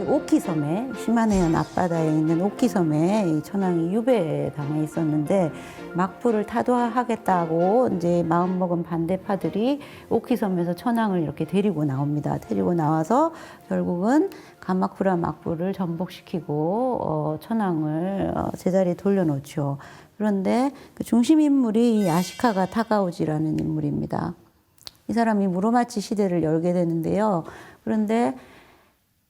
오키섬에, 시마네현 앞바다에 있는 오키섬에 이 천황이 유배당해 있었는데 막부를 타도하겠다고 이제 마음먹은 반대파들이 오키섬에서 천황을 이렇게 데리고 나옵니다. 데리고 나와서 결국은 가마쿠라 막부를 전복시키고 천황을 제자리에 돌려놓죠. 그런데 그 중심 인물이 이 아시카가 타가오지라는 인물입니다. 이 사람이 무로마치 시대를 열게 되는데요. 그런데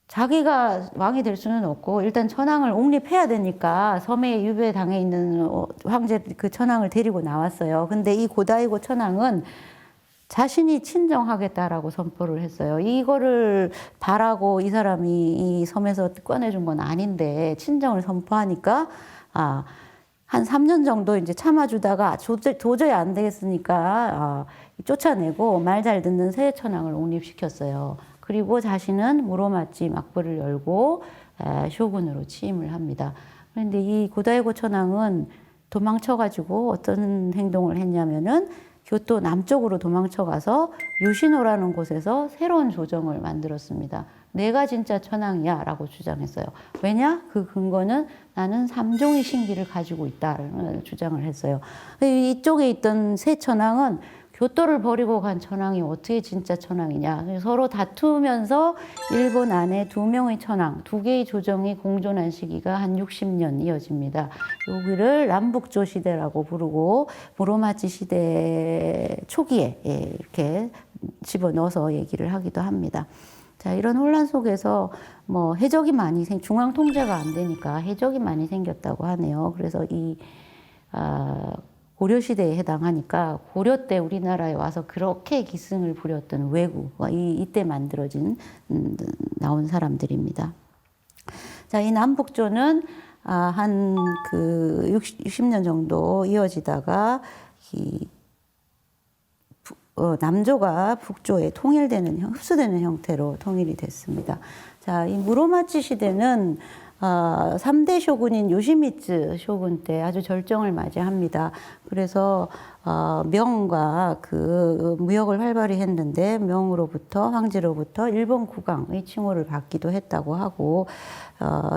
자기가 왕이 될 수는 없고 일단 천황을 옹립해야 되니까 섬에 유배당해 있는 황제 그 천황을 데리고 나왔어요. 근데 이 고다이고 천황은 자신이 친정하겠다라고 선포를 했어요. 이거를 바라고 이 사람이 이 섬에서 꺼내준 건 아닌데 친정을 선포하니까 한 3년 정도 이제 참아주다가 도저히 안 되겠으니까 쫓아내고 말 잘 듣는 새 천황을 옹립시켰어요. 그리고 자신은 무로마치 막부를 열고 쇼군으로 취임을 합니다. 그런데 이 고다이고 천황은 도망쳐가지고 어떤 행동을 했냐면은 교토 남쪽으로 도망쳐가서 요시노라는 곳에서 새로운 조정을 만들었습니다. 내가 진짜 천황이야 라고 주장했어요. 왜냐? 그 근거는 나는 삼종의 신기를 가지고 있다라는 주장을 했어요. 이쪽에 있던 새 천황은 교토를 버리고 간 천황이 어떻게 진짜 천황이냐. 서로 다투면서 일본 안에 2명의 천황, 2개의 조정이 공존한 시기가 한 60년 이어집니다. 여기를 남북조 시대라고 부르고 무로마치 시대 초기에 이렇게 집어넣어서 얘기를 하기도 합니다. 자, 이런 혼란 속에서 뭐 해적이 많이 중앙 통제가 안 되니까 해적이 많이 생겼다고 하네요. 그래서 이 고려 시대에 해당하니까 고려 때 우리나라에 와서 그렇게 기승을 부렸던 왜구, 이때 만들어진 나온 사람들입니다. 자, 이 남북조는 한 그 60년 정도 이어지다가 이 남조가 북조에 통일되는 흡수되는 형태로 통일이 됐습니다. 자, 이 무로마치 시대는 3대 쇼군인 요시미츠 쇼군 때 아주 절정을 맞이합니다. 그래서 명과 그 무역을 활발히 했는데 명으로부터 황제로부터 일본 국왕의 칭호를 받기도 했다고 하고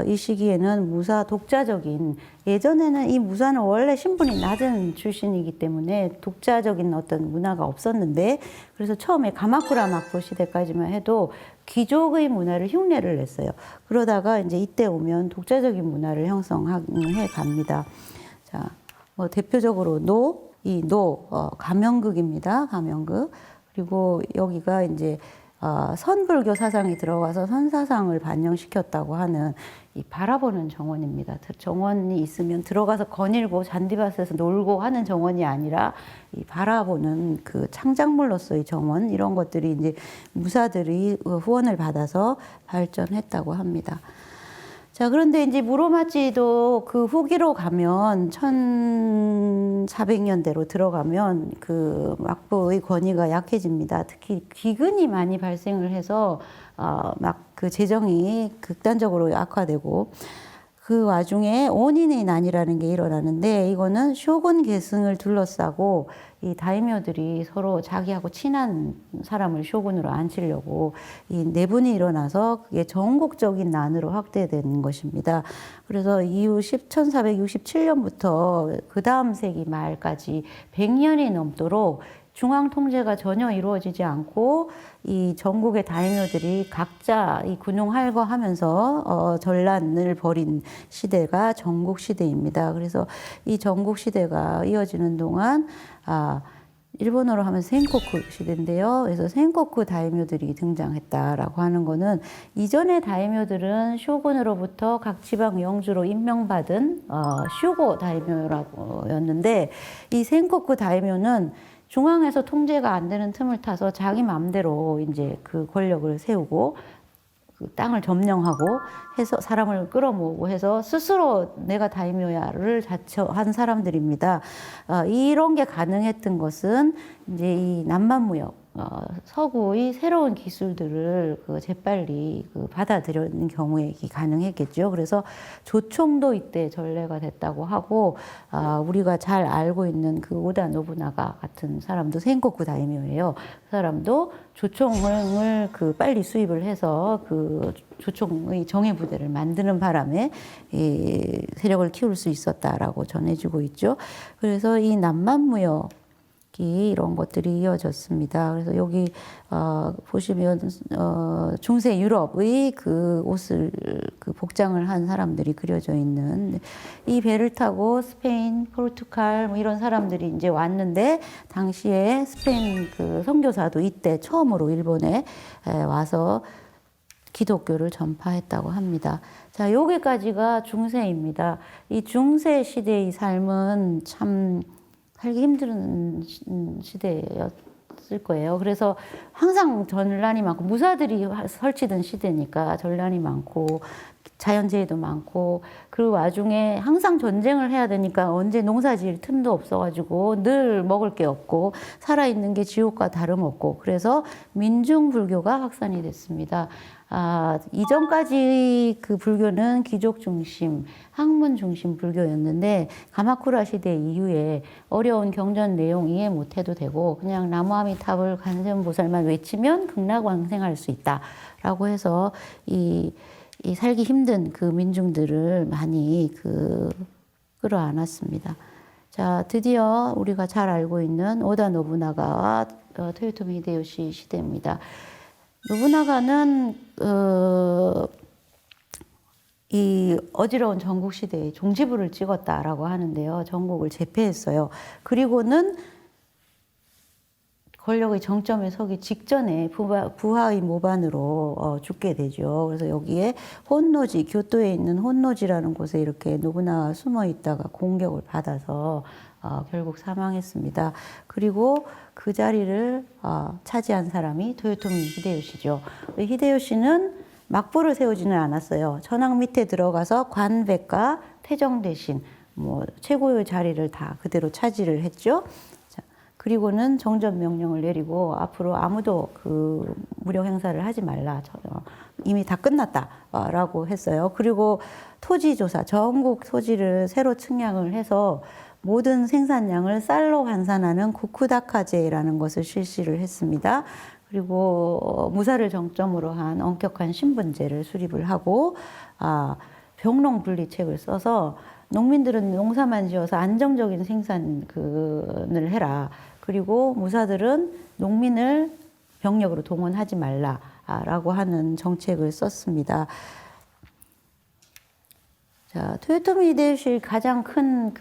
이 시기에는 무사 독자적인 예전에는 이 무사는 원래 신분이 낮은 출신이기 때문에 독자적인 어떤 문화가 없었는데 그래서 처음에 가마쿠라 막부 시대까지만 해도 귀족의 문화를 흉내를 냈어요. 그러다가 이제 이때 오면 독자적인 문화를 형성해 갑니다. 자, 뭐 대표적으로 가명극입니다. 가명극. 그리고 여기가 이제 선불교 사상이 들어가서 선사상을 반영시켰다고 하는 이 바라보는 정원입니다. 정원이 있으면 들어가서 거닐고 잔디밭에서 놀고 하는 정원이 아니라 이 바라보는 그 창작물로서의 정원 이런 것들이 이제 무사들이 후원을 받아서 발전했다고 합니다. 자, 그런데 이제 무로마치도 그 후기로 가면 1400년대로 들어가면 그 막부의 권위가 약해집니다. 특히 기근이 많이 발생을 해서 막 그 재정이 극단적으로 악화되고 그 와중에 원인의 난이라는 게 일어나는데 이거는 쇼군 계승을 둘러싸고 이 다이묘들이 서로 자기하고 친한 사람을 쇼군으로 앉히려고 이 내분이 일어나서 그게 전국적인 난으로 확대되는 것입니다. 그래서 이후 1467년부터 그 다음 세기 말까지 100년이 넘도록 중앙 통제가 전혀 이루어지지 않고 이 전국의 다이묘들이 각자 이 군용할거하면서 전란을 벌인 시대가 전국 시대입니다. 그래서 이 전국 시대가 이어지는 동안 일본어로 하면 센코쿠 시대인데요. 그래서 센코쿠 다이묘들이 등장했다라고 하는 거는 이전의 다이묘들은 쇼군으로부터 각 지방 영주로 임명받은 슈고 다이묘라고였는데 이 센코쿠 다이묘는 중앙에서 통제가 안 되는 틈을 타서 자기 마음대로 이제 그 권력을 세우고 그 땅을 점령하고 해서 사람을 끌어모으고 해서 스스로 내가 다이묘야를 자처한 사람들입니다. 이런 게 가능했던 것은 이제 이 남만무역 서구의 새로운 기술들을 재빨리 받아들이는 경우에 이게 가능했겠죠. 그래서 조총도 이때 전래가 됐다고 하고, 우리가 잘 알고 있는 오다 노부나가 같은 사람도 센고쿠 다이묘예요. 그 사람도 조총을 빨리 수입을 해서 조총의 정예 부대를 만드는 바람에 이 세력을 키울 수 있었다라고 전해지고 있죠. 그래서 이 남만무역 이런 것들이 이어졌습니다. 그래서 여기 보시면 중세 유럽의 옷을 복장을 한 사람들이 그려져 있는 이 배를 타고 스페인, 포르투갈 이런 사람들이 이제 왔는데 당시에 스페인 선교사도 이때 처음으로 일본에 와서 기독교를 전파했다고 합니다. 자, 여기까지가 중세입니다. 이 중세 시대의 삶은 참 살기 힘든 시대였을 거예요. 그래서 항상 전란이 많고 무사들이 설치된 시대니까 전란이 많고 자연재해도 많고 그 와중에 항상 전쟁을 해야 되니까 언제 농사 지을 틈도 없어가지고 늘 먹을 게 없고 살아있는 게 지옥과 다름없고 그래서 민중불교가 확산이 됐습니다. 이전까지 불교는 귀족 중심, 학문 중심 불교였는데 가마쿠라 시대 이후에 어려운 경전 내용 이해 못해도 되고 그냥 나무아미탑을 관세음보살만 외치면 극락왕생할 수 있다라고 해서 이 살기 힘든 민중들을 많이 끌어안았습니다. 자, 드디어 우리가 잘 알고 있는 오다 노부나가와 토요토미 히데요시 시대입니다. 노부나가는 이 어지러운 전국 시대에 종지부를 찍었다라고 하는데요. 전국을 제패했어요. 그리고는 권력의 정점에 서기 직전에 부하의 모반으로 죽게 되죠. 그래서 여기에 혼노지, 교토에 있는 혼노지라는 곳에 이렇게 노부나가 숨어 있다가 공격을 받아서 결국 사망했습니다. 그리고 그 자리를 차지한 사람이 토요토미 히데요시죠. 히데요시는 막부를 세우지는 않았어요. 천황 밑에 들어가서 관백과 태정 대신 최고의 자리를 다 그대로 차지를 했죠. 그리고는 정전 명령을 내리고 앞으로 아무도 무력 행사를 하지 말라. 이미 다 끝났다라고 했어요. 그리고 토지 조사, 전국 토지를 새로 측량을 해서 모든 생산량을 쌀로 환산하는 구쿠다카제라는 것을 실시를 했습니다. 그리고 무사를 정점으로 한 엄격한 신분제를 수립을 하고 병농 분리책을 써서 농민들은 농사만 지어서 안정적인 생산을 해라. 그리고 무사들은 농민을 병력으로 동원하지 말라라고 하는 정책을 썼습니다. 자, 토요토미 히데요시의 가장 큰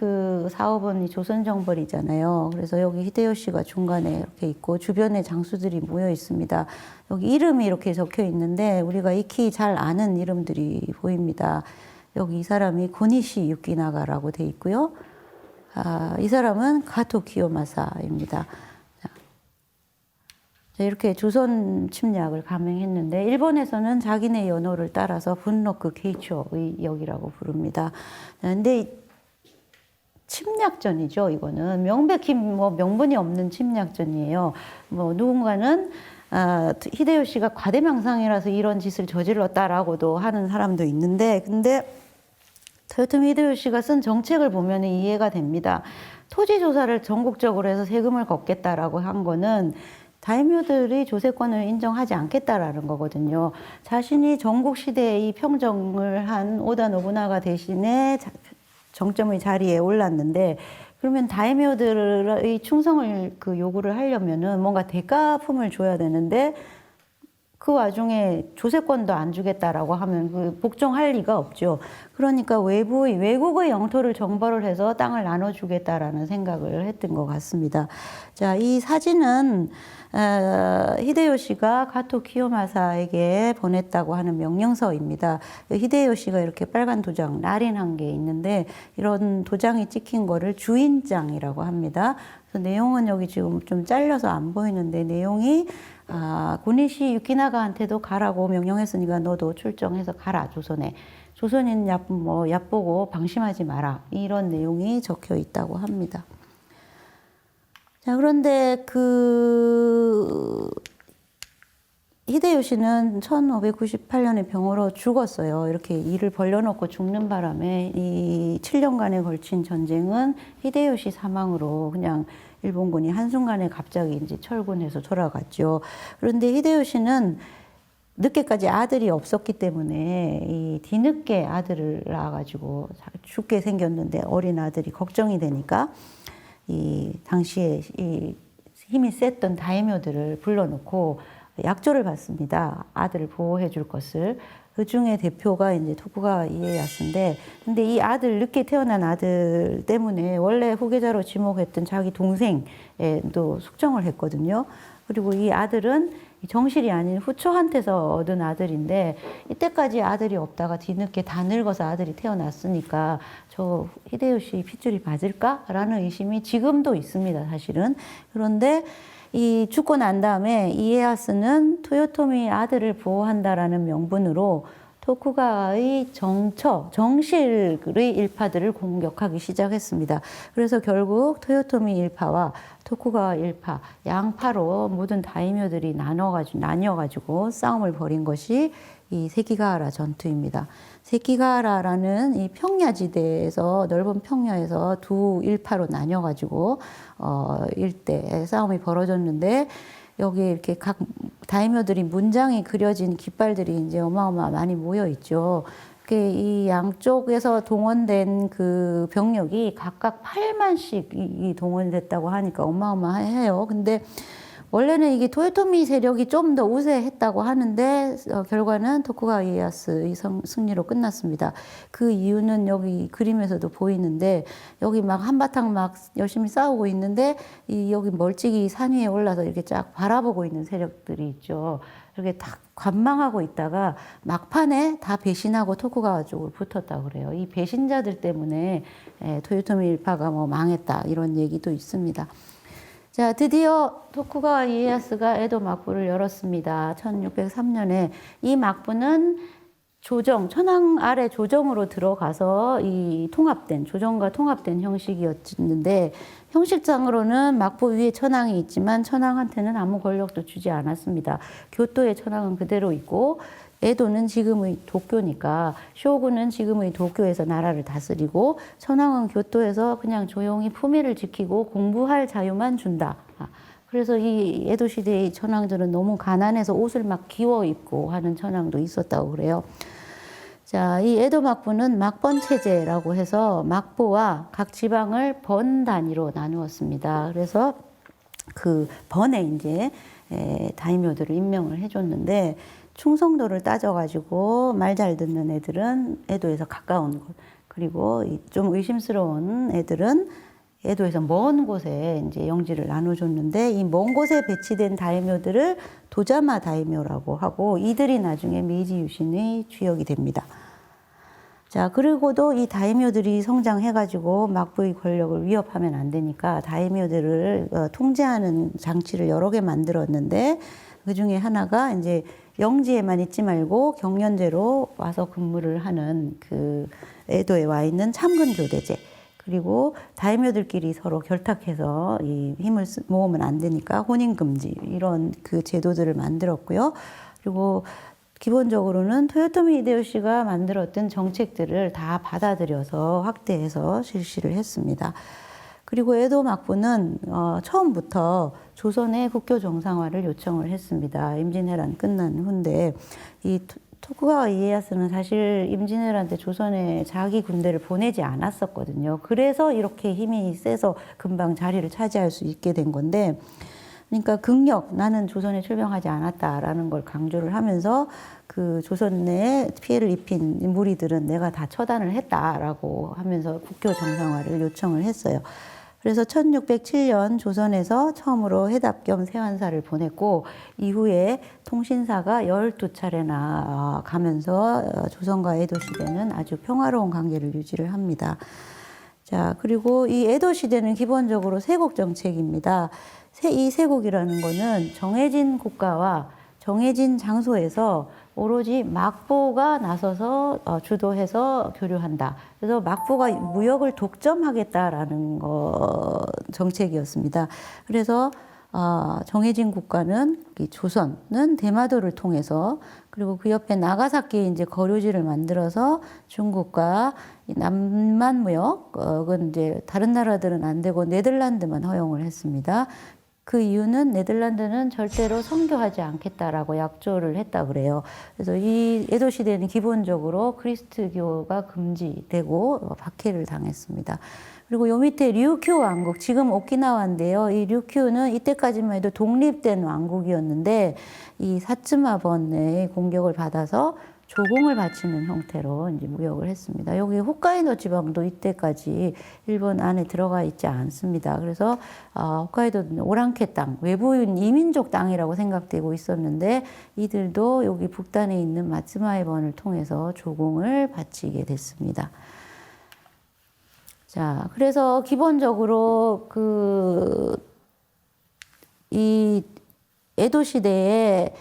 사업은 조선정벌이잖아요. 그래서 여기 히데요시가 중간에 이렇게 있고 주변에 장수들이 모여 있습니다. 여기 이름이 이렇게 적혀 있는데 우리가 익히 잘 아는 이름들이 보입니다. 여기 이 사람이 고니시 유키나가라고 돼 있고요. 이 사람은 가토 키요마사입니다. 이렇게 조선 침략을 감행했는데 일본에서는 자기네 연호를 따라서 분로크 게이초의 역이라고 부릅니다. 근데 침략전이죠. 이거는 명백히 명분이 없는 침략전이에요. 누군가는 히데요시가 과대망상이라서 이런 짓을 저질렀다라고도 하는 사람도 있는데 근데 토요토미 히데요시가 쓴 정책을 보면 이해가 됩니다. 토지 조사를 전국적으로 해서 세금을 걷겠다라고 한 거는 다이묘들이 조세권을 인정하지 않겠다라는 거거든요. 자신이 전국 시대의 평정을 한 오다 노부나가 대신에 정점의 자리에 올랐는데 그러면 다이묘들의 충성을 요구를 하려면은 뭔가 대가품을 줘야 되는데 그 와중에 조세권도 안 주겠다라고 하면 복종할 리가 없죠. 그러니까 외국의 영토를 정벌을 해서 땅을 나눠주겠다라는 생각을 했던 것 같습니다. 자, 이 사진은 히데요시가 가토 키요마사에게 보냈다고 하는 명령서입니다. 히데요시가 이렇게 빨간 도장, 날인한 게 있는데 이런 도장이 찍힌 거를 주인장이라고 합니다. 그래서 내용은 여기 지금 좀 잘려서 안 보이는데 내용이 고니시 유키나가한테도 가라고 명령했으니까 너도 출정해서 가라 조선에. 조선인 얕보고 방심하지 마라. 이런 내용이 적혀 있다고 합니다. 자, 그런데 히데요시는 1598년에 병으로 죽었어요. 이렇게 일을 벌려놓고 죽는 바람에 이 7년간에 걸친 전쟁은 히데요시 사망으로 그냥 일본군이 한순간에 갑자기 이제 철군해서 돌아갔죠. 그런데 히데요시는 늦게까지 아들이 없었기 때문에 이 뒤늦게 아들을 낳아가지고 죽게 생겼는데 어린 아들이 걱정이 되니까 이 당시에 이 힘이 셌던 다이묘들을 불러놓고 약조를 받습니다. 아들을 보호해 줄 것을. 그 중에 대표가 이제 토쿠가와 이에야스인데, 근데 이 아들, 늦게 태어난 아들 때문에 원래 후계자로 지목했던 자기 동생도 숙청을 했거든요. 그리고 이 아들은 정실이 아닌 후초한테서 얻은 아들인데, 이때까지 아들이 없다가 뒤늦게 다 늙어서 아들이 태어났으니까 저 히데요시 핏줄이 맞을까라는 의심이 지금도 있습니다, 사실은. 그런데 이 죽고 난 다음에 이에야스는 토요토미 아들을 보호한다라는 명분으로 토쿠가와의 정실의 일파들을 공격하기 시작했습니다. 그래서 결국 토요토미 일파와 토쿠가와 일파, 양파로 모든 다이묘들이 나뉘어가지고 싸움을 벌인 것이 이 세키가하라 전투입니다. 세키가하라라는 이 평야지대에서, 넓은 평야에서 두 일파로 나뉘어가지고 일대에 싸움이 벌어졌는데, 여기 이렇게 각 다이묘들이 문장이 그려진 깃발들이 이제 어마어마 많이 모여 있죠. 이 양쪽에서 동원된 그 병력이 각각 8만씩 동원됐다고 하니까 어마어마해요. 근데 원래는 이게 토요토미 세력이 좀 더 우세했다고 하는데 결과는 토쿠가와 이에야스의 승리로 끝났습니다. 그 이유는 여기 그림에서도 보이는데, 여기 막 한바탕 막 열심히 싸우고 있는데 여기 멀찍이 산 위에 올라서 이렇게 쫙 바라보고 있는 세력들이 있죠. 이렇게 딱 관망하고 있다가 막판에 다 배신하고 토쿠가와 쪽으로 붙었다고 그래요. 이 배신자들 때문에 토요토미 일파가 뭐 망했다, 이런 얘기도 있습니다. 자, 드디어 토쿠가와 이에야스가 에도 막부를 열었습니다. 1603년에 이 막부는 천황 아래 조정으로 들어가서 이 조정과 통합된 형식이었는데, 형식상으로는 막부 위에 천황이 있지만 천황한테는 아무 권력도 주지 않았습니다. 교토의 천황은 그대로 있고, 에도는 지금의 도쿄니까 쇼군은 지금의 도쿄에서 나라를 다스리고, 천황은 교토에서 그냥 조용히 품위를 지키고 공부할 자유만 준다. 그래서 이 에도 시대의 천황들은 너무 가난해서 옷을 막 기워 입고 하는 천황도 있었다고 그래요. 자, 이 에도 막부는 막번 체제라고 해서 막부와 각 지방을 번 단위로 나누었습니다. 그래서 그 번에 이제 다이묘들을 임명을 해줬는데, 충성도를 따져가지고 말 잘 듣는 애들은 에도에서 가까운 곳, 그리고 좀 의심스러운 애들은 에도에서 먼 곳에 이제 영지를 나눠줬는데, 이 먼 곳에 배치된 다이묘들을 도자마 다이묘라고 하고, 이들이 나중에 메이지 유신의 주역이 됩니다. 자, 그리고도 이 다이묘들이 성장해가지고 막부의 권력을 위협하면 안 되니까 다이묘들을 통제하는 장치를 여러 개 만들었는데, 그 중에 하나가 이제 영지에만 있지 말고 경연제로 와서 근무를 하는 그 에도에 와 있는 참근 교대제, 그리고 다이묘들끼리 서로 결탁해서 이 힘을 모으면 안 되니까 혼인금지, 이런 그 제도들을 만들었고요. 그리고 기본적으로는 토요토미 히데요시가 만들었던 정책들을 다 받아들여서 확대해서 실시를 했습니다. 그리고 에도 막부는 처음부터 조선의 국교 정상화를 요청을 했습니다. 임진왜란 끝난 후인데, 이 토쿠가와 이에야스는 사실 임진왜란 때 조선에 자기 군대를 보내지 않았었거든요. 그래서 이렇게 힘이 세서 금방 자리를 차지할 수 있게 된 건데, 그러니까 나는 조선에 출병하지 않았다라는 걸 강조를 하면서 그 조선 내에 피해를 입힌 무리들은 내가 다 처단을 했다라고 하면서 국교 정상화를 요청을 했어요. 그래서 1607년 조선에서 처음으로 회답 겸 세환사를 보냈고, 이후에 통신사가 12차례나 가면서 조선과 에도 시대는 아주 평화로운 관계를 유지를 합니다. 자, 그리고 이 에도 시대는 기본적으로 세국 정책입니다. 이 세국이라는 거는 정해진 국가와 정해진 장소에서 오로지 막부가 나서서 주도해서 교류한다. 그래서 막부가 무역을 독점하겠다라는 정책이었습니다. 그래서 정해진 국가는 이 조선은 대마도를 통해서, 그리고 그 옆에 나가사키에 이제 거류지를 만들어서 중국과 남만 무역은 이제 다른 나라들은 안 되고 네덜란드만 허용을 했습니다. 그 이유는 네덜란드는 절대로 선교하지 않겠다라고 약조를 했다 그래요. 그래서 이 에도 시대는 기본적으로 그리스도교가 금지되고 박해를 당했습니다. 그리고 요 밑에 류큐 왕국, 지금 오키나와인데요. 이 류큐는 이때까지만 해도 독립된 왕국이었는데 이 사츠마번의 공격을 받아서 조공을 바치는 형태로 이제 무역을 했습니다. 여기 홋카이도 지방도 이때까지 일본 안에 들어가 있지 않습니다. 그래서 홋카이도는 오랑캐 땅, 외부인 이민족 땅이라고 생각되고 있었는데 이들도 여기 북단에 있는 마츠마이번을 통해서 조공을 바치게 됐습니다. 자, 그래서 기본적으로 이 에도 시대에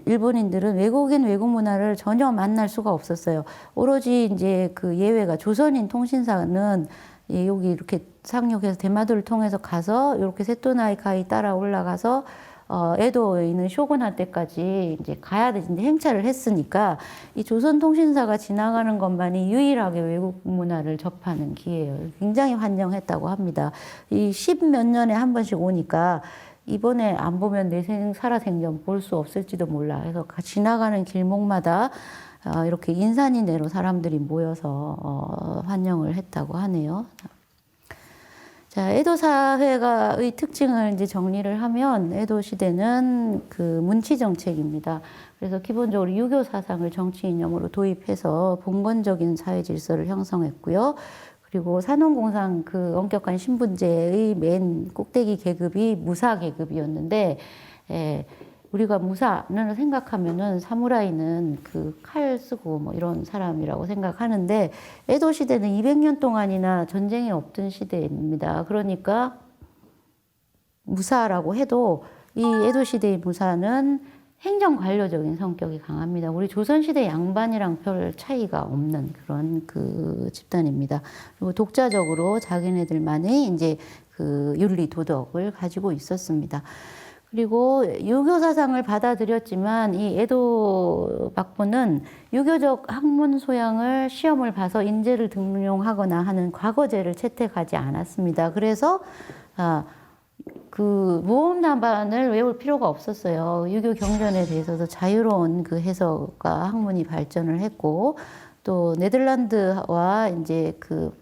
일본인들은 외국인 외국 문화를 전혀 만날 수가 없었어요. 오로지 이제 그 예외가 조선인 통신사는 여기 이렇게 상륙해서 대마도를 통해서 가서 이렇게 세토나이카이 따라 올라가서 에도에 있는 쇼군할 때까지 이제 가야 되는데 행차를 했으니까 이 조선 통신사가 지나가는 것만이 유일하게 외국 문화를 접하는 기회예요. 굉장히 환영했다고 합니다. 이 10몇 년에 한 번씩 오니까 이번에 안 보면 내 살아생전 볼 수 없을지도 몰라. 그래서 지나가는 길목마다 이렇게 인산인해로 사람들이 모여서 환영을 했다고 하네요. 자, 에도 사회가의 특징을 이제 정리를 하면 에도 시대는 그 문치 정책입니다. 그래서 기본적으로 유교 사상을 정치 이념으로 도입해서 봉건적인 사회 질서를 형성했고요. 그리고 산업공상 그 엄격한 신분제의 맨 꼭대기 계급이 무사 계급이었는데, 우리가 무사는 생각하면은 사무라이는 그 칼 쓰고 뭐 이런 사람이라고 생각하는데, 에도 시대는 200년 동안이나 전쟁이 없던 시대입니다. 그러니까 무사라고 해도 이 에도 시대의 무사는 행정관료적인 성격이 강합니다. 우리 조선시대 양반이랑 별 차이가 없는 그런 그 집단입니다. 그리고 독자적으로 자기네들만의 이제 그 윤리 도덕을 가지고 있었습니다. 그리고 유교 사상을 받아들였지만 이 에도 막부는 유교적 학문 소양을 시험을 봐서 인재를 등용하거나 하는 과거제를 채택하지 않았습니다. 그래서 그 모험 답안을 외울 필요가 없었어요. 유교 경전에 대해서도 자유로운 그 해석과 학문이 발전을 했고, 또 네덜란드와 이제 그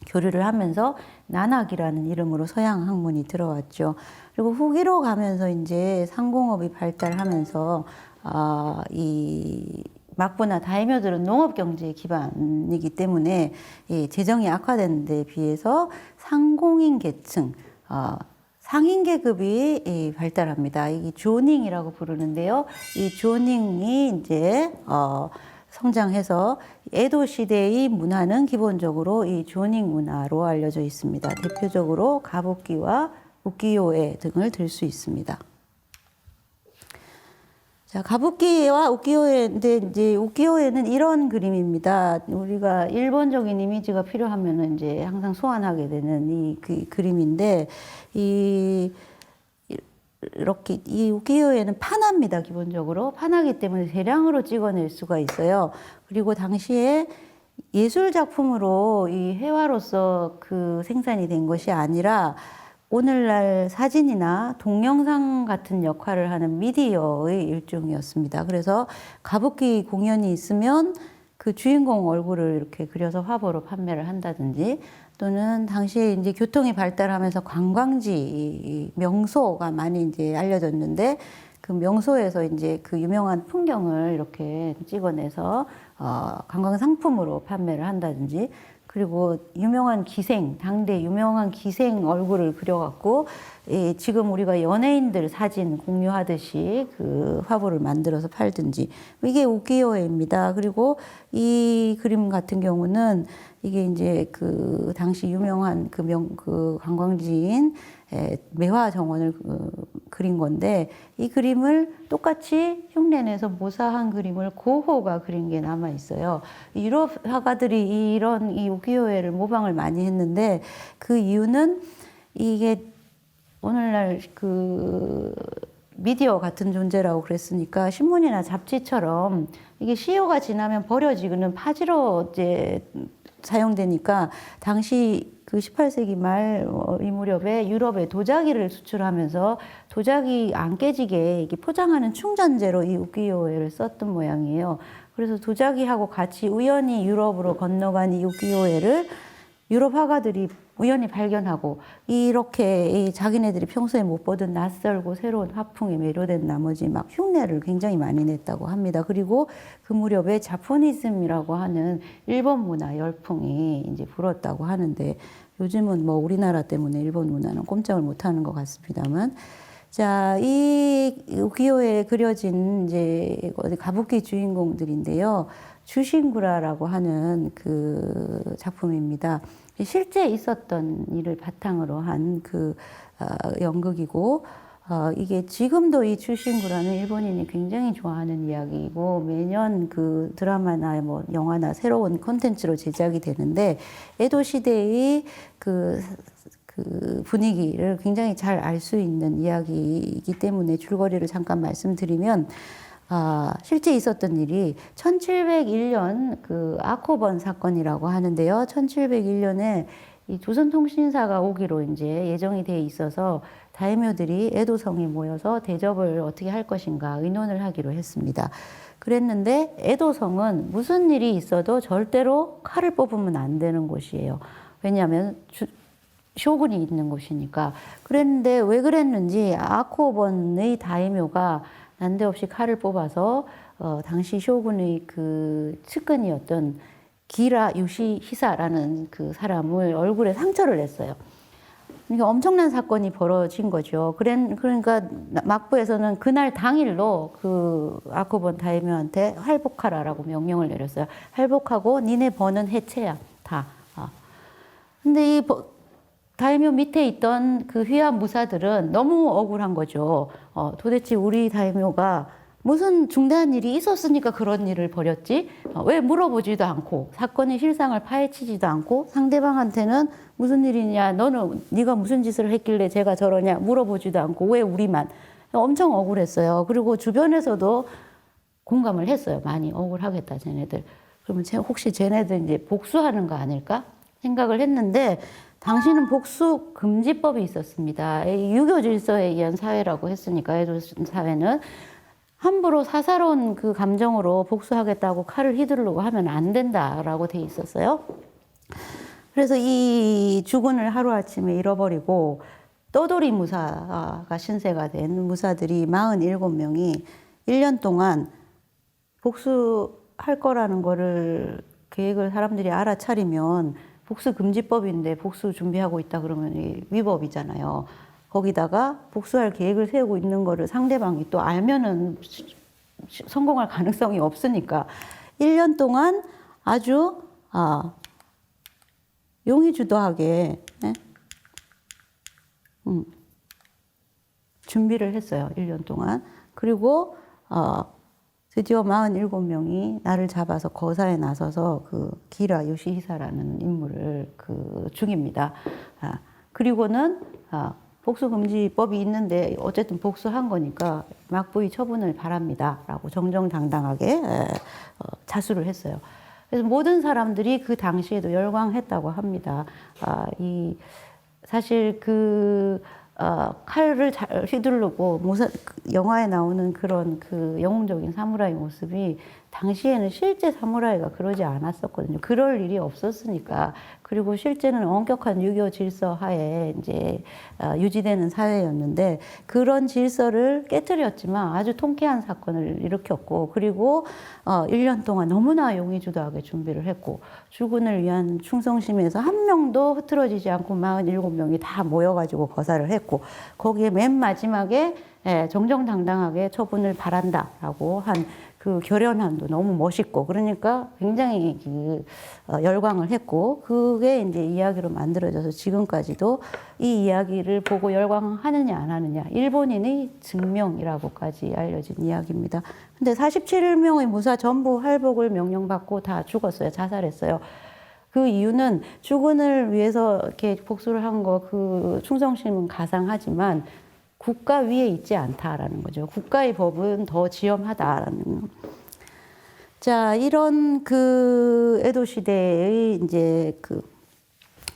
교류를 하면서 난학이라는 이름으로 서양 학문이 들어왔죠. 그리고 후기로 가면서 이제 상공업이 발달하면서 이 막부나 다이묘들은 농업 경제 기반이기 때문에 이 재정이 악화된 데 비해서 상공인 계층, 상인 계급이 발달합니다. 이 조닝이라고 부르는데요. 이 조닝이 이제 성장해서 에도 시대의 문화는 기본적으로 이 조닝 문화로 알려져 있습니다. 대표적으로 가부키와 우키요에 등을 들 수 있습니다. 자, 가부키와 우키요에인데 이제 우키요에는 이런 그림입니다. 우리가 일본적인 이미지가 필요하면은 이제 항상 소환하게 되는 이 그림인데 이렇게 이 우키요에는 판화입니다. 기본적으로 판화기 때문에 대량으로 찍어낼 수가 있어요. 그리고 당시에 예술 작품으로 이 회화로서 그 생산이 된 것이 아니라 오늘날 사진이나 동영상 같은 역할을 하는 미디어의 일종이었습니다. 그래서 가부키 공연이 있으면 그 주인공 얼굴을 이렇게 그려서 화보로 판매를 한다든지, 또는 당시에 이제 교통이 발달하면서 관광지, 명소가 많이 이제 알려졌는데, 그 명소에서 이제 그 유명한 풍경을 이렇게 찍어내서 관광 상품으로 판매를 한다든지, 그리고 유명한 기생, 당대 유명한 기생 얼굴을 그려갖고 지금 우리가 연예인들 사진 공유하듯이 그 화보를 만들어서 팔든지, 이게 우키요에입니다. 그리고 이 그림 같은 경우는 이게 이제 그 당시 유명한 그 관광지인 매화 정원을 그린 건데 이 그림을 똑같이 흉내내서 모사한 그림을 고호가 그린 게 남아 있어요. 유럽 화가들이 이런 이 우키요에를 모방을 많이 했는데 그 이유는 이게 오늘날 그 미디어 같은 존재라고 그랬으니까 신문이나 잡지처럼 이게 시효가 지나면 버려지는 파지로 이제 사용되니까 당시 그 18세기 말 이 무렵에 유럽에 도자기를 수출하면서 도자기 안 깨지게 이게 포장하는 충전재로 이 우키요에를 썼던 모양이에요. 그래서 도자기하고 같이 우연히 유럽으로 건너간 이 우키요에를 유럽 화가들이 우연히 발견하고 이렇게 자기네들이 평소에 못 보던 낯설고 새로운 화풍에 매료된 나머지 막 흉내를 굉장히 많이 냈다고 합니다. 그리고 그 무렵에 자포니즘이라고 하는 일본 문화 열풍이 이제 불었다고 하는데 요즘은 뭐 우리나라 때문에 일본 문화는 꼼짝을 못 하는 것 같습니다만 자, 이 우키요에 그려진 이제 가부키 주인공들인데요. 주신구라라고 하는 그 작품입니다. 실제 있었던 일을 바탕으로 한 그 연극이고 이게 지금도 이 주신구라는 일본인이 굉장히 좋아하는 이야기이고 매년 그 드라마나 뭐 영화나 새로운 콘텐츠로 제작이 되는데 에도 시대의 그 분위기를 굉장히 잘 알 수 있는 이야기이기 때문에 줄거리를 잠깐 말씀드리면 실제 있었던 일이 1701년 그 아코번 사건이라고 하는데요. 1701년에 이 조선통신사가 오기로 이제 예정이 돼 있어서 다이묘들이 에도성에 모여서 대접을 어떻게 할 것인가 의논을 하기로 했습니다. 그랬는데 에도성은 무슨 일이 있어도 절대로 칼을 뽑으면 안 되는 곳이에요. 왜냐하면 쇼군이 있는 곳이니까. 그랬는데 왜 그랬는지 아코번의 다이묘가 난데없이 칼을 뽑아서 당시 쇼군의 그 측근이었던 기라 요시히사라는 그 사람을 얼굴에 상처를 냈어요. 그러니까 엄청난 사건이 벌어진 거죠. 그러니까 막부에서는 그날 당일로 그 아코번 다이묘한테 활복하라라고 명령을 내렸어요. 활복하고 니네 번은 해체야 다. 근데 이 다이묘 밑에 있던 그 휘하 무사들은 너무 억울한 거죠. 도대체 우리 다이묘가 무슨 중대한 일이 있었으니까 그런 일을 벌였지? 왜 물어보지도 않고 사건의 실상을 파헤치지도 않고 상대방한테는 무슨 일이냐, 네가 무슨 짓을 했길래 제가 저러냐 물어보지도 않고 왜 우리만? 엄청 억울했어요. 그리고 주변에서도 공감을 했어요. 많이 억울하겠다 쟤네들. 그러면 혹시 쟤네들 이제 복수하는 거 아닐까 생각을 했는데. 당시는 복수 금지법이 있었습니다. 유교 질서에 의한 사회라고 했으니까 에도 사회는 함부로 사사로운 그 감정으로 복수하겠다고 칼을 휘두르고 하면 안 된다라고 돼 있었어요. 그래서 이 주군을 하루아침에 잃어버리고 떠돌이 무사가 신세가 된 무사들이 47명이 1년 동안 복수할 거라는 거를 계획을 사람들이 알아차리면 복수금지법인데 복수 준비하고 있다 그러면 위법이잖아요. 거기다가 복수할 계획을 세우고 있는 거를 상대방이 또 알면은 성공할 가능성이 없으니까 1년 동안 아주 용의주도하게 준비를 했어요. 1년 동안. 그리고 드디어 47명이 나를 잡아서 거사에 나서서 그 기라 요시히사라는 인물을 죽입니다. 그리고는 복수금지법이 있는데 어쨌든 복수한 거니까 막부의 처분을 바랍니다. 라고 정정당당하게 자수를 했어요. 그래서 모든 사람들이 그 당시에도 열광했다고 합니다. 사실 칼을 잘 휘두르고 영화에 나오는 그런 그 영웅적인 사무라이 모습이 당시에는 실제 사무라이가 그러지 않았었거든요. 그럴 일이 없었으니까. 그리고 실제는 엄격한 유교 질서 하에 이제 유지되는 사회였는데 그런 질서를 깨뜨렸지만 아주 통쾌한 사건을 일으켰고 그리고 1년 동안 너무나 용의주도하게 준비를 했고 주군을 위한 충성심에서 한 명도 흐트러지지 않고 47명이 다 모여가지고 거사를 했고 거기에 맨 마지막에 정정당당하게 처분을 바란다라고 한 그 결연함도 너무 멋있고 그러니까 굉장히 열광을 했고 그게 이제 이야기로 만들어져서 지금까지도 이 이야기를 보고 열광하느냐 안 하느냐 일본인의 증명이라고까지 알려진 이야기입니다. 근데 47명의 무사 전부 할복을 명령받고 다 죽었어요. 자살했어요. 그 이유는 주군을 위해서 이렇게 복수를 한 거 그 충성심은 가상하지만 국가 위에 있지 않다라는 거죠. 국가의 법은 더 지엄하다라는 거. 자, 이런 그 에도 시대의 이제 그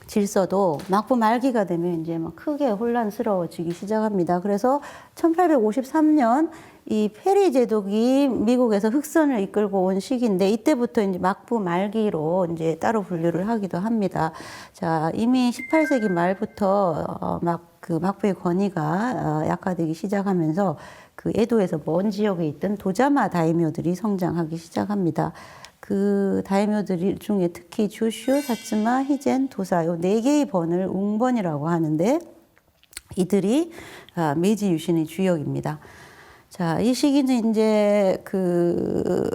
질서도 막부 말기가 되면 이제 막 크게 혼란스러워지기 시작합니다. 그래서 1853년 이 페리 제독이 미국에서 흑선을 이끌고 온 시기인데 이때부터 이제 막부 말기로 이제 따로 분류를 하기도 합니다. 자, 이미 18세기 말부터 그 막부의 권위가 약화되기 시작하면서 그 에도에서 먼 지역에 있던 도자마 다이묘들이 성장하기 시작합니다. 그 다이묘들 중에 특히 조슈, 사츠마, 히젠, 도사 요 네 개의 번을 웅번이라고 하는데 이들이 메이지 유신의 주역입니다. 자, 이 시기는 이제 그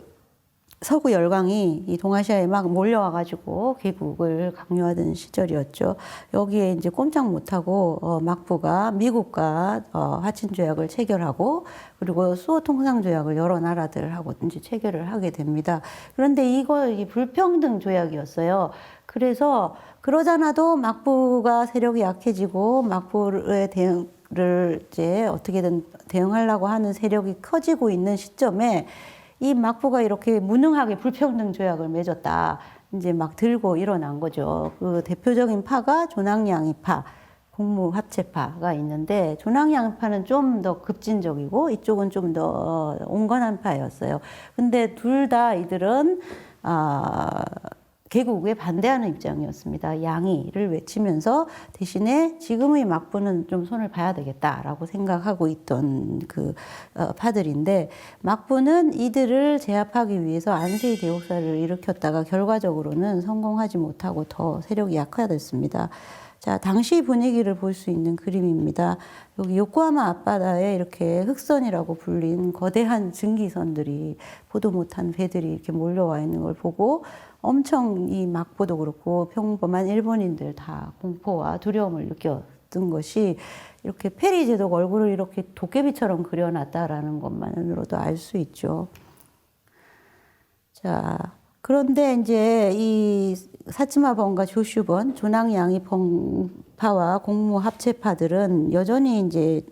서구 열강이 이 동아시아에 막 몰려와가지고 개국을 강요하던 시절이었죠. 여기에 이제 꼼짝 못하고 막부가 미국과 하친 조약을 체결하고 그리고 수호 통상 조약을 여러 나라들하고 이제 체결을 하게 됩니다. 그런데 이게 불평등 조약이었어요. 그래서 그러잖아도 막부가 세력이 약해지고 막부의 대응을 이제 어떻게든 대응하려고 하는 세력이 커지고 있는 시점에 이 막부가 이렇게 무능하게 불평등 조약을 맺었다. 이제 막 들고 일어난 거죠. 그 대표적인 파가 조낭양이파, 공무합체파가 있는데 조낭양파는 좀 더 급진적이고 이쪽은 좀 더 온건한 파였어요. 근데 둘 다 이들은 개국에 반대하는 입장이었습니다. 양의를 외치면서 대신에 지금의 막부는 좀 손을 봐야 되겠다라고 생각하고 있던 그 파들인데 막부는 이들을 제압하기 위해서 안세이 대옥사를 일으켰다가 결과적으로는 성공하지 못하고 더 세력이 약화됐습니다. 자, 당시 분위기를 볼 수 있는 그림입니다. 여기 요코하마 앞바다에 이렇게 흑선이라고 불린 거대한 증기선들이 보도 못한 배들이 이렇게 몰려와 있는 걸 보고 엄청 이 막부도 그렇고 평범한 일본인들 다 공포와 두려움을 느꼈던 것이 이렇게 페리 제독 얼굴을 이렇게 도깨비처럼 그려놨다라는 것만으로도 알 수 있죠. 자, 그런데 이제 이 사츠마번과 조슈번, 조낭양이 파와 공무 합체파들은 여전히 이제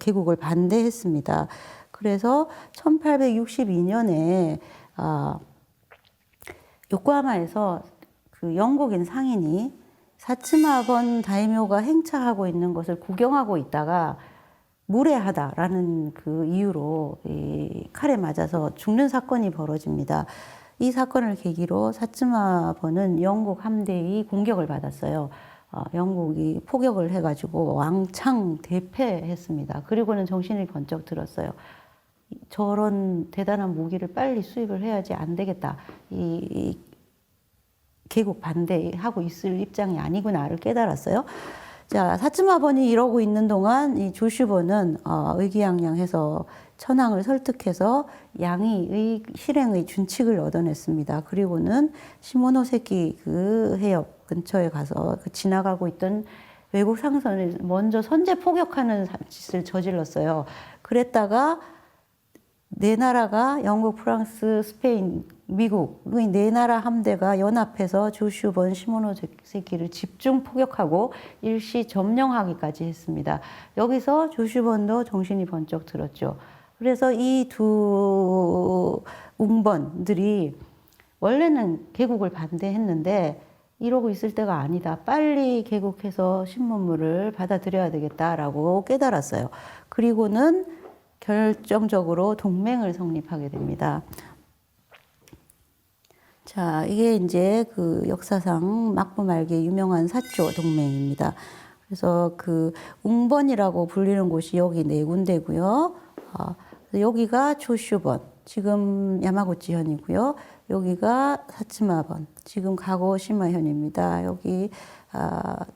개국을 반대했습니다. 그래서 1862년에 요코하마에서 그 영국인 상인이 사츠마번 다이묘가 행차하고 있는 것을 구경하고 있다가 무례하다라는 그 이유로 이 칼에 맞아서 죽는 사건이 벌어집니다. 이 사건을 계기로 사츠마번은 영국 함대의 공격을 받았어요. 영국이 포격을 해가지고 왕창 대패했습니다. 그리고는 정신이 번쩍 들었어요. 저런 대단한 무기를 빨리 수입을 해야지 안 되겠다. 이 개국 반대하고 있을 입장이 아니구나를 깨달았어요. 자, 사츠마번이 이러고 있는 동안 이 조슈번은 의기양양해서 천황을 설득해서 양의의 실행의 준칙을 얻어냈습니다. 그리고는 시모노세키 그 해협 근처에 가서 그 지나가고 있던 외국 상선을 먼저 선제 포격하는 짓을 저질렀어요. 그랬다가 네 나라가 영국, 프랑스, 스페인, 미국의 네 나라 함대가 연합해서 조슈번, 시모노세키를 집중 포격하고 일시 점령하기까지 했습니다. 여기서 조슈번도 정신이 번쩍 들었죠. 그래서 이 두 웅번들이 원래는 개국을 반대했는데 이러고 있을 때가 아니다. 빨리 개국해서 신문물을 받아들여야 되겠다라고 깨달았어요. 그리고는 결정적으로 동맹을 성립하게 됩니다. 자, 이게 이제 그 역사상 막부 말기에 유명한 사조 동맹입니다. 그래서 그 웅번이라고 불리는 곳이 여기 네 군데고요. 여기가 조슈번, 지금 야마구치현이고요. 여기가 사츠마번, 지금 가고시마현입니다. 여기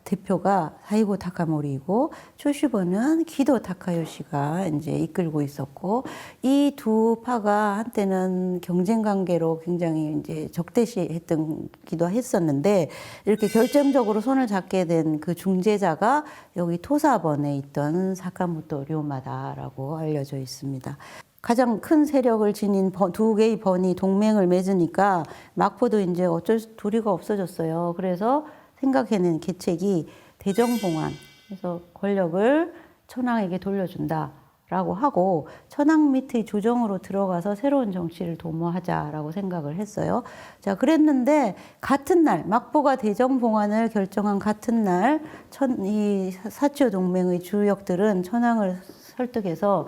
대표가 사이고 타카모리이고 초슈번은 기도 타카요시가 이제 이끌고 있었고, 이 두 파가 한때는 경쟁 관계로 굉장히 이제 적대시했던 기도 했었는데, 이렇게 결정적으로 손을 잡게 된 그 중재자가 여기 토사번에 있던 사카모토 료마다라고 알려져 있습니다. 가장 큰 세력을 지닌 두 개의 번이 동맹을 맺으니까 막부도 이제 어쩔 도리가 없어졌어요. 그래서 생각해낸 계책이 대정봉환, 그래서 권력을 천황에게 돌려준다라고 하고, 천황 밑의 조정으로 들어가서 새로운 정치를 도모하자라고 생각을 했어요. 자, 그랬는데 같은 날, 막부가 대정봉환을 결정한 같은 날, 이 사치오 동맹의 주역들은 천황을 설득해서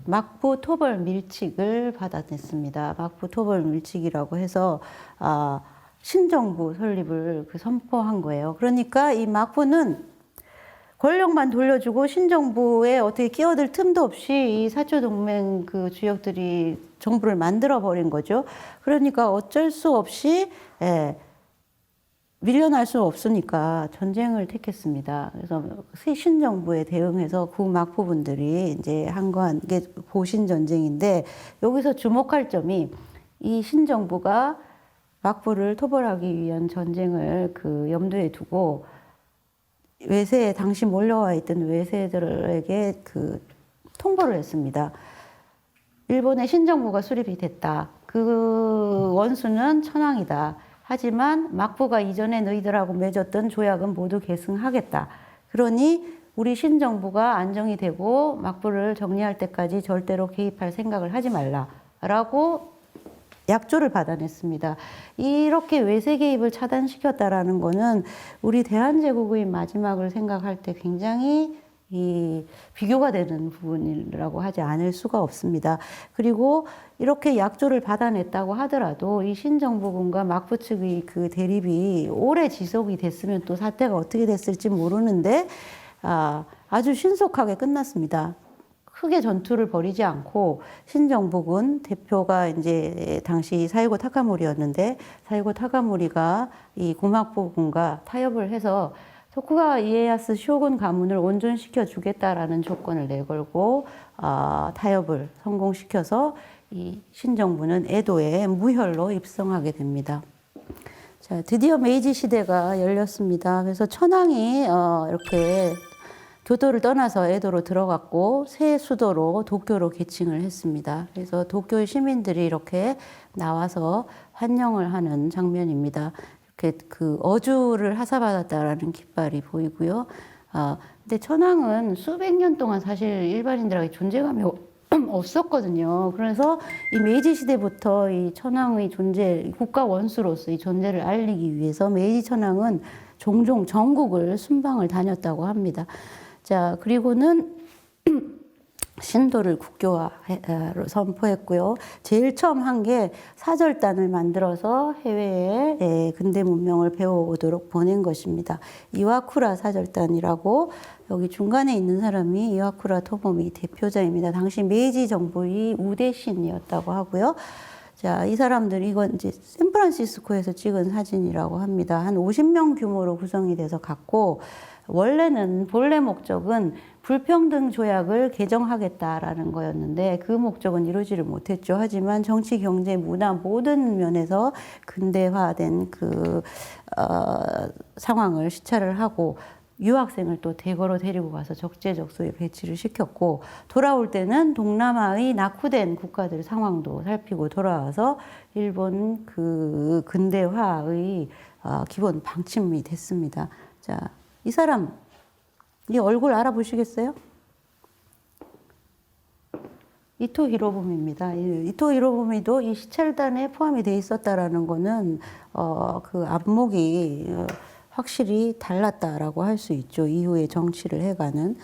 막부 토벌 밀칙을 받아냈습니다. 막부 토벌 밀칙이라고 해서 신정부 설립을 선포한 거예요. 그러니까 이 막부는 권력만 돌려주고 신정부에 어떻게 끼어들 틈도 없이 이 사초 동맹 그 주역들이 정부를 만들어 버린 거죠. 그러니까 어쩔 수 없이 밀려날 수 없으니까 전쟁을 택했습니다. 그래서 새 신정부에 대응해서 구막부분들이 이제 항거한 게 보신 전쟁인데, 여기서 주목할 점이 이 신정부가 막부를 토벌하기 위한 전쟁을 그 염두에 두고 외세에 당시 몰려와 있던 외세들에게 그 통보를 했습니다. 일본의 신정부가 수립이 됐다. 그 원수는 천황이다. 하지만 막부가 이전에 너희들하고 맺었던 조약은 모두 계승하겠다. 그러니 우리 신정부가 안정이 되고 막부를 정리할 때까지 절대로 개입할 생각을 하지 말라라고 약조를 받아냈습니다. 이렇게 외세 개입을 차단시켰다라는 거는 우리 대한제국의 마지막을 생각할 때 굉장히 비교가 되는 부분이라고 하지 않을 수가 없습니다. 그리고 이렇게 약조를 받아냈다고 하더라도 이 신정부군과 막부 측의 그 대립이 오래 지속이 됐으면 또 사태가 어떻게 됐을지 모르는데 아주 신속하게 끝났습니다. 크게 전투를 벌이지 않고 신정부군 대표가 이제 당시 사이고 타카모리였는데, 사이고 타카모리가 이 구막부군과 타협을 해서 토쿠가와 이에야스 쇼군 가문을 온전시켜 주겠다라는 조건을 내걸고 타협을 성공시켜서 이 신정부는 에도에 무혈로 입성하게 됩니다. 자, 드디어 메이지 시대가 열렸습니다. 그래서 천황이 이렇게 교토를 떠나서 에도로 들어갔고 새 수도로 도쿄로 개칭을 했습니다. 그래서 도쿄의 시민들이 이렇게 나와서 환영을 하는 장면입니다. 이렇게 그 어주를 하사받았다라는 깃발이 보이고요. 근데 천황은 수백 년 동안 사실 일반인들에게 존재감이 없었거든요. 그래서 이 메이지 시대부터 이 천황의 존재, 국가 원수로서 이 존재를 알리기 위해서 메이지 천황은 종종 전국을 순방을 다녔다고 합니다. 자, 그리고는 신도를 국교화로 선포했고요. 제일 처음 한 게 사절단을 만들어서 해외에 근대 문명을 배워오도록 보낸 것입니다. 이와쿠라 사절단이라고, 여기 중간에 있는 사람이 이와쿠라 토모미 대표자입니다. 당시 메이지 정부의 우대신이었다고 하고요. 자, 이 사람들이 이건 이제 샌프란시스코에서 찍은 사진이라고 합니다. 한 50명 규모로 구성이 돼서 갔고, 원래는 본래 목적은 불평등 조약을 개정하겠다라는 거였는데 그 목적은 이루지를 못했죠. 하지만 정치, 경제, 문화 모든 면에서 근대화된 상황을 시찰을 하고 유학생을 또 대거로 데리고 가서 적재적소에 배치를 시켰고, 돌아올 때는 동남아의 낙후된 국가들 상황도 살피고 돌아와서 일본 그 근대화의 기본 방침이 됐습니다. 자, 이 사람, 이 얼굴 알아보시겠어요? 이토 히로부미입니다. 이토 히로부미도 이 시찰단에 포함이 돼 있었다라는 거는 그 안목이 확실히 달랐다라고 할 수 있죠. 이후에 정치를 해가는.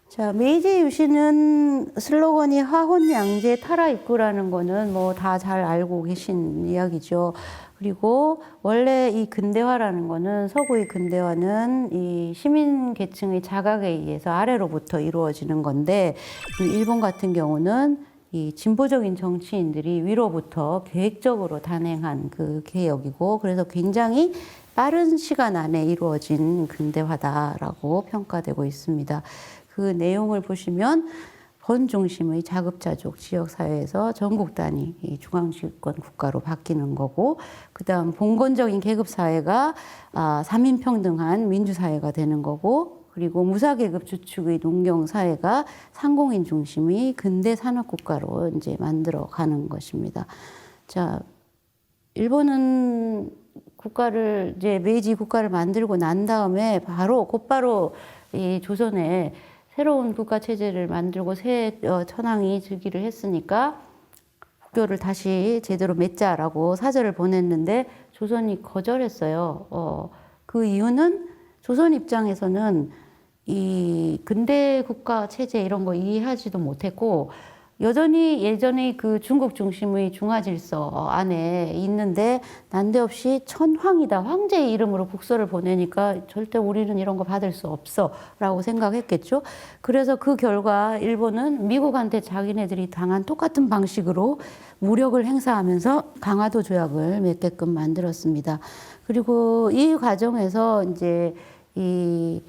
자, 메이지 유신은 슬로건이 하혼양제 타라입구라는 거는 뭐 다 잘 알고 계신 이야기죠. 그리고 원래 이 근대화라는 거는, 서구의 근대화는 이 시민 계층의 자각에 의해서 아래로부터 이루어지는 건데, 일본 같은 경우는 이 진보적인 정치인들이 위로부터 계획적으로 단행한 그 개혁이고, 그래서 굉장히 빠른 시간 안에 이루어진 근대화다라고 평가되고 있습니다. 그 내용을 보시면 본 중심의 자급자족 지역사회에서 전국 단위 중앙집권 국가로 바뀌는 거고, 그 다음 봉건적인 계급사회가 3인평등한 민주사회가 되는 거고, 그리고 무사계급 주축의 농경사회가 상공인 중심의 근대 산업국가로 이제 만들어 가는 것입니다. 자, 일본은 국가를 이제 메이지 국가를 만들고 난 다음에 곧바로 이 조선에 새로운 국가 체제를 만들고 새 천황이 즉위를 했으니까 국교를 다시 제대로 맺자라고 사절을 보냈는데 조선이 거절했어요. 그 이유는 조선 입장에서는 이 근대 국가 체제 이런 거 이해하지도 못했고, 여전히 예전의 그 중국 중심의 중화 질서 안에 있는데 난데없이 천황이다, 황제의 이름으로 국서를 보내니까 절대 우리는 이런 거 받을 수 없어 라고 생각했겠죠. 그래서 그 결과 일본은 미국한테 자기네들이 당한 똑같은 방식으로 무력을 행사하면서 강화도 조약을 맺게끔 만들었습니다. 그리고 이 과정에서 이제 이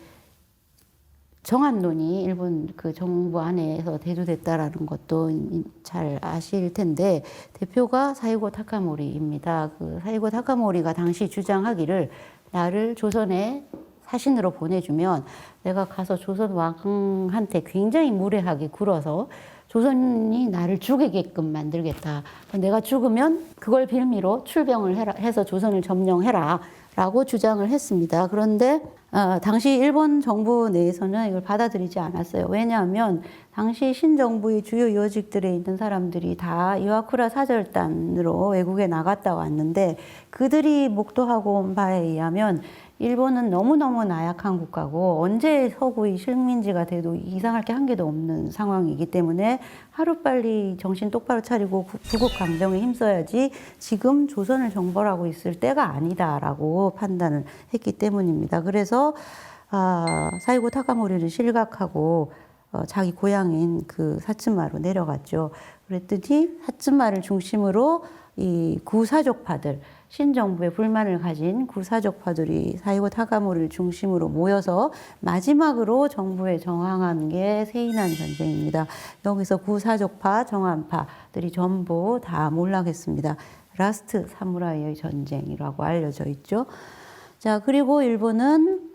정한론이 일본 그 정부 안에서 대두됐다라는 것도 잘 아실 텐데, 대표가 사이고 타카모리입니다. 그 사이고 타카모리가 당시 주장하기를, 나를 조선에 사신으로 보내주면 내가 가서 조선 왕한테 굉장히 무례하게 굴어서 조선이 나를 죽이게끔 만들겠다. 내가 죽으면 그걸 빌미로 출병을 해서 조선을 점령해라 라고 주장을 했습니다. 그런데 당시 일본 정부 내에서는 이걸 받아들이지 않았어요. 왜냐하면 당시 신정부의 주요 요직들에 있는 사람들이 다 이와쿠라 사절단으로 외국에 나갔다 왔는데, 그들이 목도하고 온 바에 의하면 일본은 너무너무 나약한 국가고 언제 서구의 식민지가 돼도 이상할 게 한 개도 없는 상황이기 때문에 하루빨리 정신 똑바로 차리고 부국 강정에 힘써야지 지금 조선을 정벌하고 있을 때가 아니다라고 판단을 했기 때문입니다. 그래서 사이고 타카모리를 실각하고 자기 고향인 그 사츠마로 내려갔죠. 그랬더니 사츠마를 중심으로 이 구사족파들, 신정부에 불만을 가진 구사족파들이 사이고 타카모리를 중심으로 모여서 마지막으로 정부에 저항한 게 세이난 전쟁입니다. 여기서 구사족파, 정한파들이 전부 다 몰락했습니다. 라스트 사무라이의 전쟁이라고 알려져 있죠. 자, 그리고 일본은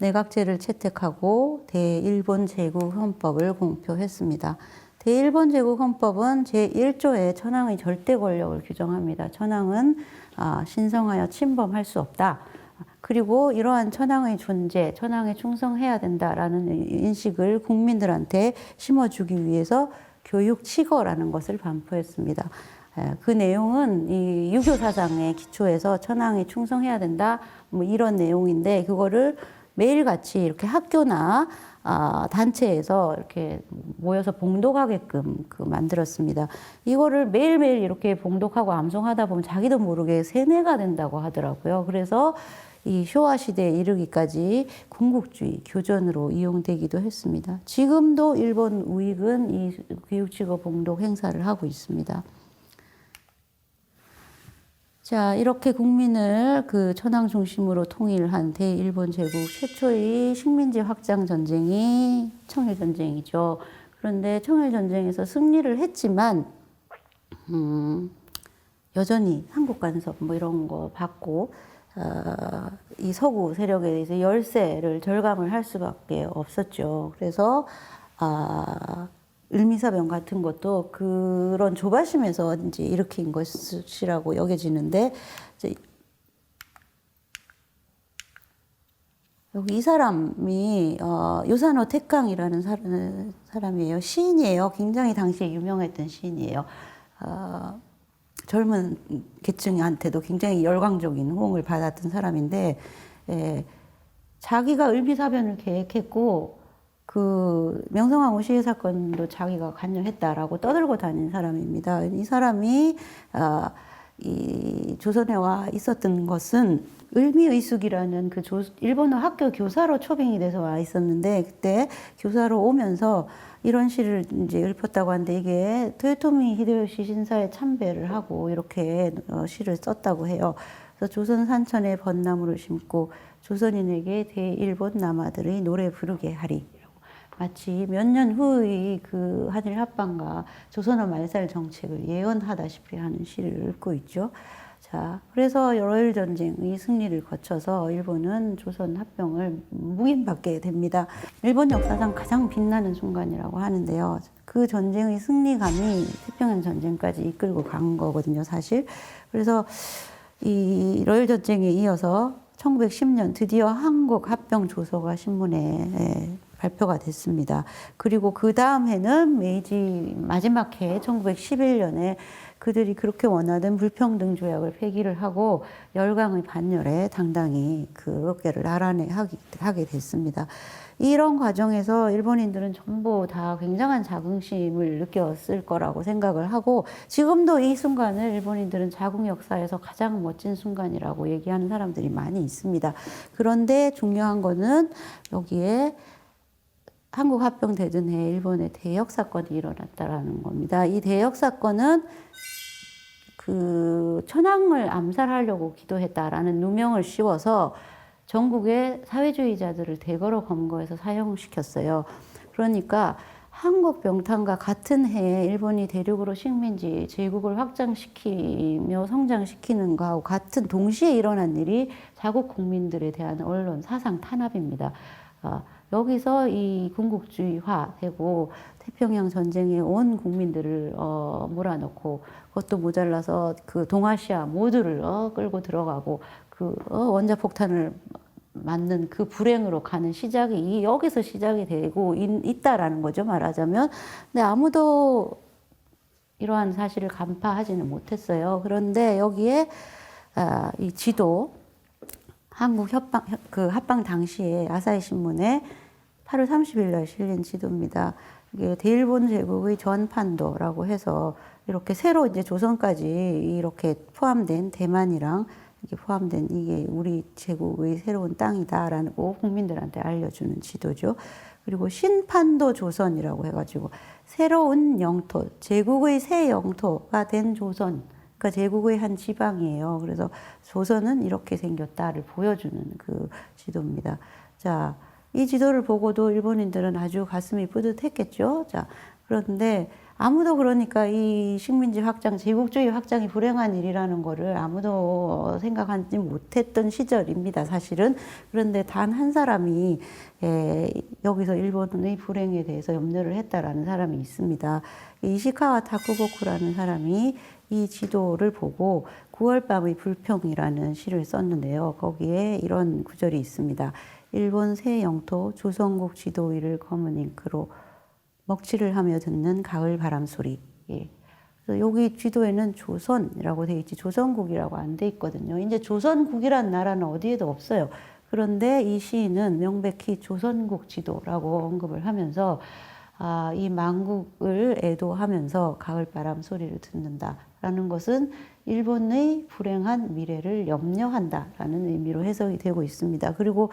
내각제를 채택하고 대일본 제국 헌법을 공표했습니다. 대일본 제국 헌법은 제1조에 천황의 절대 권력을 규정합니다. 천황은 신성하여 침범할 수 없다. 그리고 이러한 천황의 존재, 천황에 충성해야 된다라는 인식을 국민들한테 심어주기 위해서 교육치거라는 것을 반포했습니다. 그 내용은 이 유교 사상의 기초에서 천황에 충성해야 된다, 뭐 이런 내용인데, 그거를 매일같이 이렇게 학교나 단체에서 이렇게 모여서 봉독하게끔 만들었습니다. 이거를 매일매일 이렇게 봉독하고 암송하다 보면 자기도 모르게 세뇌가 된다고 하더라고요. 그래서 이 쇼와 시대에 이르기까지 군국주의 교전으로 이용되기도 했습니다. 지금도 일본 우익은 이 교육치거 봉독 행사를 하고 있습니다. 자, 이렇게 국민을 그 천황 중심으로 통일한 대일본 제국 최초의 식민지 확장 전쟁이 청일전쟁이죠. 그런데 청일전쟁에서 승리를 했지만 여전히 한국 간섭 뭐 이런 거 받고 이 서구 세력에 대해서 열세를 절감을 할 수밖에 없었죠. 그래서 을미사병 같은 것도 그런 조바심에서 이제 일으킨 것이라고 여겨지는데, 여기 이 사람이 요사노 택강이라는 사람이에요. 시인이에요. 굉장히 당시에 유명했던 시인이에요. 젊은 계층한테도 굉장히 열광적인 호응을 받았던 사람인데, 자기가 을미사변을 계획했고 그 명성황후 시해 사건도 자기가 관여했다라고 떠들고 다닌 사람입니다. 이 사람이 이 조선에 와 있었던 것은 을미의숙이라는 그 일본어 학교 교사로 초빙이 돼서 와 있었는데, 그때 교사로 오면서 이런 시를 이제 읊었다고 하는데, 이게 토요토미 히데요시 신사에 참배를 하고 이렇게 시를 썼다고 해요. 그래서 조선 산천에 벚나무를 심고 조선인에게 대일본 남아들의 노래 부르게 하리. 마치 몇 년 후의 그 한일 합방과 조선어 말살 정책을 예언하다시피 하는 시를 읊고 있죠. 자, 그래서 러일 전쟁의 승리를 거쳐서 일본은 조선 합병을 묵인받게 됩니다. 일본 역사상 가장 빛나는 순간이라고 하는데요. 그 전쟁의 승리감이 태평양 전쟁까지 이끌고 간 거거든요, 사실. 그래서 이 러일 전쟁에 이어서 1910년 드디어 한국 합병 조서가 신문에 발표가 됐습니다. 그리고 그 다음 해는 메이지 마지막 해 1911년에 그들이 그렇게 원하던 불평등 조약을 폐기를 하고 열강의 반열에 당당히 그 어깨를 하게 됐습니다. 이런 과정에서 일본인들은 전부 다 굉장한 자긍심을 느꼈을 거라고 생각을 하고, 지금도 이 순간을 일본인들은 자국 역사에서 가장 멋진 순간이라고 얘기하는 사람들이 많이 있습니다. 그런데 중요한 거는 여기에 한국 합병되던 해 일본의 대역 사건이 일어났다라는 겁니다. 이 대역 사건은 그 천황을 암살하려고 기도했다라는 누명을 씌워서 전국의 사회주의자들을 대거로 검거해서 사형시켰어요. 그러니까 한국 병탄과 같은 해에 일본이 대륙으로 식민지 제국을 확장시키며 성장시키는 것하고 같은 동시에 일어난 일이 자국 국민들에 대한 언론 사상 탄압입니다. 여기서 이 군국주의화 되고 태평양 전쟁에 온 국민들을 몰아넣고, 그것도 모자라서 그 동아시아 모두를 끌고 들어가고 그 원자폭탄을 맞는 그 불행으로 가는 시작이 여기서 시작이 되고 있다라는 거죠, 말하자면. 근데 아무도 이러한 사실을 간파하지는 못했어요. 그런데 여기에 이 지도, 한국 합방 당시에 아사히 신문에 8월 30일 날 실린 지도입니다. 이게 대일본 제국의 전판도라고 해서 이렇게 새로 이제 조선까지 이렇게 포함된 대만이랑 이게 포함된 이게 우리 제국의 새로운 땅이다라고 국민들한테 알려주는 지도죠. 그리고 신판도 조선이라고 해가지고 새로운 영토, 제국의 새 영토가 된 조선, 그러니까 제국의 한 지방이에요. 그래서 조선은 이렇게 생겼다를 보여주는 그 지도입니다. 자, 이 지도를 보고도 일본인들은 아주 가슴이 뿌듯했겠죠. 자, 그런데 아무도 그러니까 이 식민지 확장, 제국주의 확장이 불행한 일이라는 거를 아무도 생각하지 못했던 시절입니다, 사실은. 그런데 단 한 사람이 여기서 일본의 불행에 대해서 염려를 했다라는 사람이 있습니다. 이시카와 타쿠고쿠라는 사람이 이 지도를 보고 9월 밤의 불평이라는 시를 썼는데요. 거기에 이런 구절이 있습니다. 일본 새 영토 조선국 지도 위를 검은 잉크로 먹칠을 하며 듣는 가을 바람 소리. 예. 그래서 여기 지도에는 조선이라고 돼 있지 조선국이라고 안 돼 있거든요. 이제 조선국이란 나라는 어디에도 없어요. 그런데 이 시인은 명백히 조선국 지도라고 언급을 하면서 이 망국을 애도하면서 가을 바람 소리를 듣는다라는 것은 일본의 불행한 미래를 염려한다라는 의미로 해석이 되고 있습니다. 그리고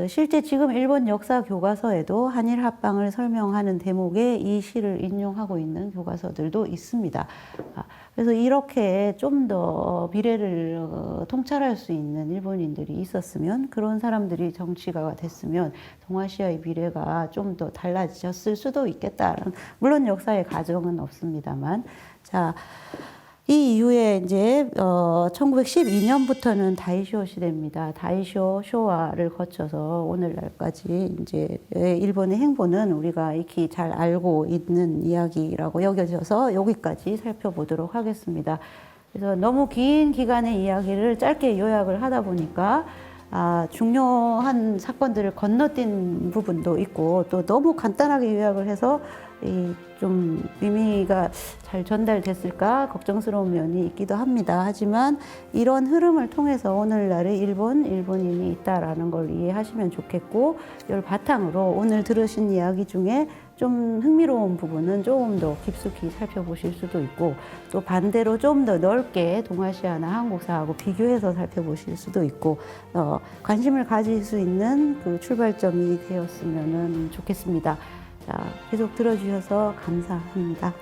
실제 지금 일본 역사 교과서에도 한일 합방을 설명하는 대목에 이 시를 인용하고 있는 교과서들도 있습니다. 그래서 이렇게 좀 더 미래를 통찰할 수 있는 일본인들이 있었으면, 그런 사람들이 정치가가 됐으면 동아시아의 미래가 좀 더 달라졌을 수도 있겠다. 물론 역사의 가정은 없습니다만. 자, 이 이후에 이제 1912년부터는 다이쇼 시대입니다. 다이쇼 쇼와를 거쳐서 오늘날까지 이제 일본의 행보는 우리가 익히 잘 알고 있는 이야기라고 여겨져서 여기까지 살펴보도록 하겠습니다. 그래서 너무 긴 기간의 이야기를 짧게 요약을 하다 보니까 중요한 사건들을 건너뛴 부분도 있고, 또 너무 간단하게 요약을 해서 좀 의미가 잘 전달됐을까 걱정스러운 면이 있기도 합니다. 하지만 이런 흐름을 통해서 오늘날의 일본인이 있다라는 걸 이해하시면 좋겠고, 이걸 바탕으로 오늘 들으신 이야기 중에 좀 흥미로운 부분은 조금 더 깊숙이 살펴보실 수도 있고 또 반대로 좀 더 넓게 동아시아나 한국사하고 비교해서 살펴보실 수도 있고 관심을 가질 수 있는 그 출발점이 되었으면 좋겠습니다. 자, 계속 들어주셔서 감사합니다.